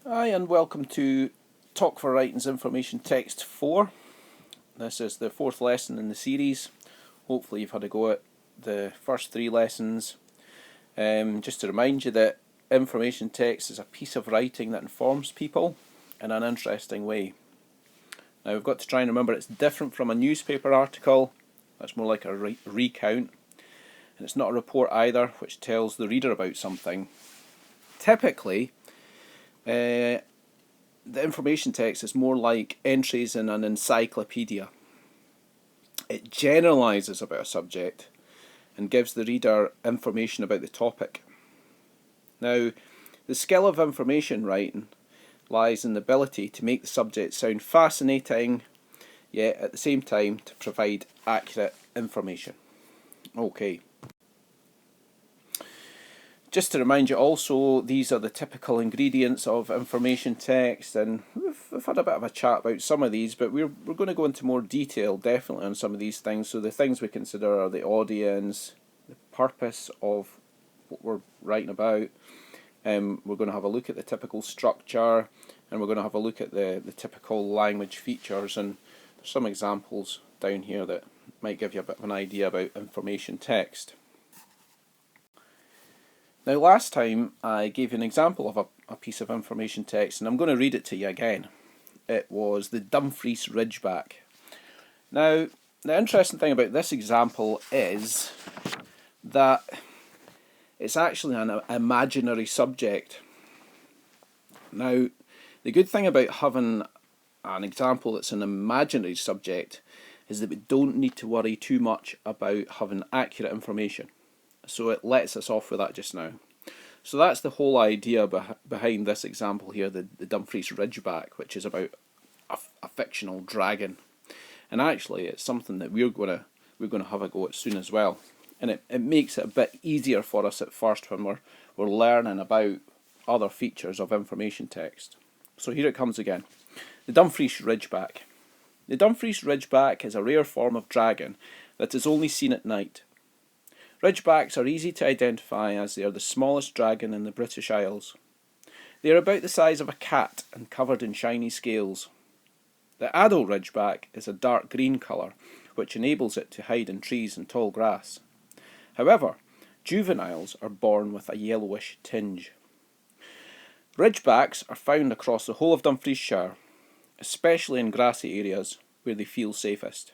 Hi and welcome to Talk for Writing's Information Text 4. This is the fourth lesson in the series. Hopefully you've had a go at the first three lessons. Just to remind you that information text is a piece of writing that informs people in an interesting way. Now we've got to try and remember it's different from a newspaper article. That's more like a recount. And it's not a report either, which tells the reader about something. Typically, the information text is more like entries in an encyclopedia. It generalises about a subject and gives the reader information about the topic. Now, the skill of information writing lies in the ability to make the subject sound fascinating, yet at the same time to provide accurate information. Okay. Just to remind you also, these are the typical ingredients of information text, and we've had a bit of a chat about some of these, but we're going to go into more detail definitely on some of these things. So the things we consider are the audience, the purpose of what we're writing about. We're going to have a look at the typical structure, and we're going to have a look at the typical language features, and there's some examples down here that might give you a bit of an idea about information text. Now last time I gave you an example of a piece of information text, and I'm going to read it to you again. It was the Dumfries Ridgeback. Now the interesting thing about this example is that it's actually an imaginary subject. Now the good thing about having an example that's an imaginary subject is that we don't need to worry too much about having accurate information. So it lets us off with that just now. So that's the whole idea behind this example here, the Dumfries Ridgeback, which is about a fictional dragon. And actually it's something that we're going to have a go at soon as well. And it makes it a bit easier for us at first when we're learning about other features of information text. So here it comes again. The Dumfries Ridgeback. The Dumfries Ridgeback is a rare form of dragon that is only seen at night. Ridgebacks are easy to identify as they are the smallest dragon in the British Isles. They are about the size of a cat and covered in shiny scales. The adult ridgeback is a dark green colour, which enables it to hide in trees and tall grass. However, juveniles are born with a yellowish tinge. Ridgebacks are found across the whole of Dumfriesshire, especially in grassy areas where they feel safest.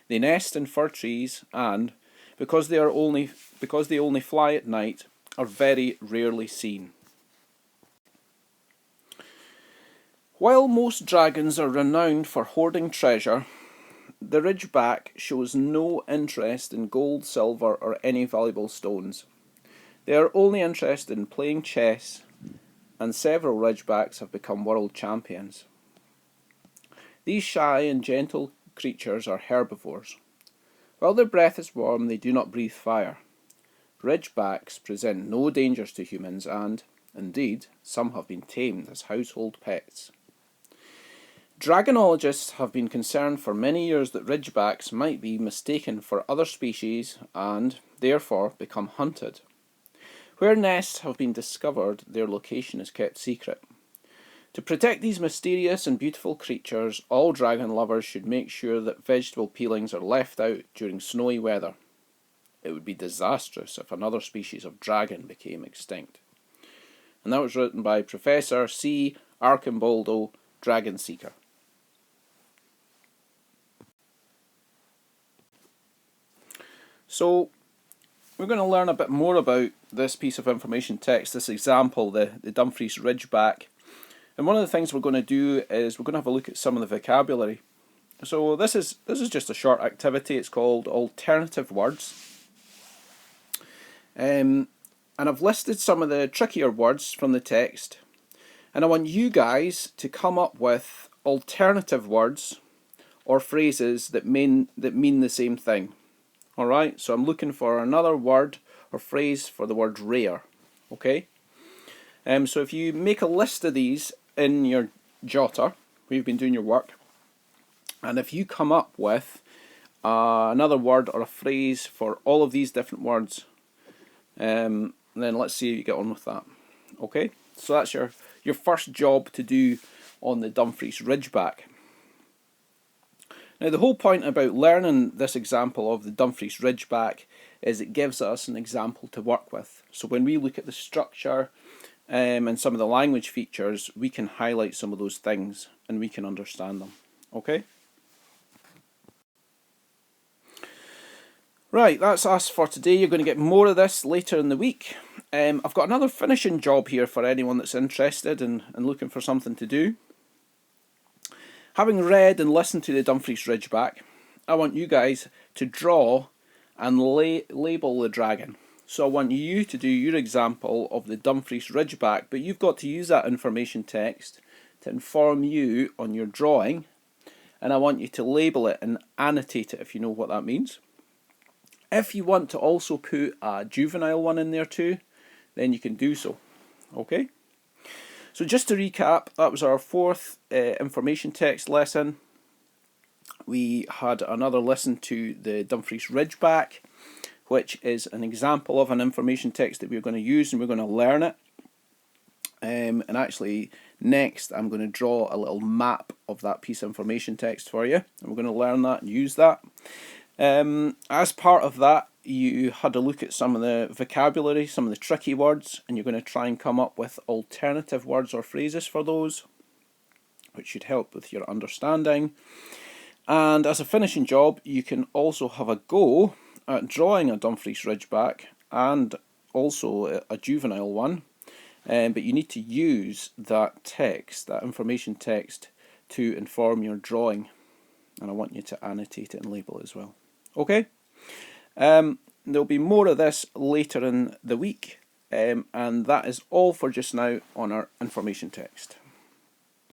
They nest in fir trees and, because they only fly at night, are very rarely seen. While most dragons are renowned for hoarding treasure, the ridgeback shows no interest in gold, silver, or any valuable stones. They are only interested in playing chess, and several ridgebacks have become world champions. These shy and gentle creatures are herbivores. While their breath is warm, they do not breathe fire. Ridgebacks present no dangers to humans and, indeed, some have been tamed as household pets. Dragonologists have been concerned for many years that ridgebacks might be mistaken for other species and, therefore, become hunted. Where nests have been discovered, their location is kept secret. To protect these mysterious and beautiful creatures, all dragon lovers should make sure that vegetable peelings are left out during snowy weather. It would be disastrous if another species of dragon became extinct. And that was written by Professor C. Arcimboldo, Dragon Seeker. So, we're going to learn a bit more about this piece of information text, this example, the Dumfries Ridgeback. And one of the things we're going to do is we're going to have a look at some of the vocabulary. So this is just a short activity. It's called alternative words. And I've listed some of the trickier words from the text. And I want you guys to come up with alternative words or phrases that mean the same thing. Alright, so I'm looking for another word or phrase for the word rare. Okay? So if you make a list of these in your jotter, where you've been doing your work, and if you come up with another word or a phrase for all of these different words, then let's see how you get on with that. Okay, so that's your first job to do on the Dumfries Ridgeback. Now the whole point about learning this example of the Dumfries Ridgeback is it gives us an example to work with. So when we look at the structure and some of the language features, we can highlight some of those things and we can understand them. Okay? Right, that's us for today. You're going to get more of this later in the week. I've got another finishing job here for anyone that's interested and looking for something to do. Having read and listened to the Dumfries Ridgeback, I want you guys to draw and label the dragon. So I want you to do your example of the Dumfries Ridgeback, but you've got to use that information text to inform you on your drawing, and I want you to label it and annotate it if you know what that means. If you want to also put a juvenile one in there too, then you can do so. Okay? So just to recap, that was our fourth information text lesson. We had another listen to the Dumfries Ridgeback, which is an example of an information text that we're going to use, and we're going to learn it. And actually, next I'm going to draw a little map of that piece of information text for you, and we're going to learn that and use that. As part of that, you had a look at some of the vocabulary, some of the tricky words, and you're going to try and come up with alternative words or phrases for those, which should help with your understanding. And as a finishing job, you can also have a go at drawing a Dumfries Ridgeback and also a juvenile one, but you need to use that text, that information text, to inform your drawing, and I want you to annotate it and label it as well. Okay? There'll be more of this later in the week, and that is all for just now on our information text.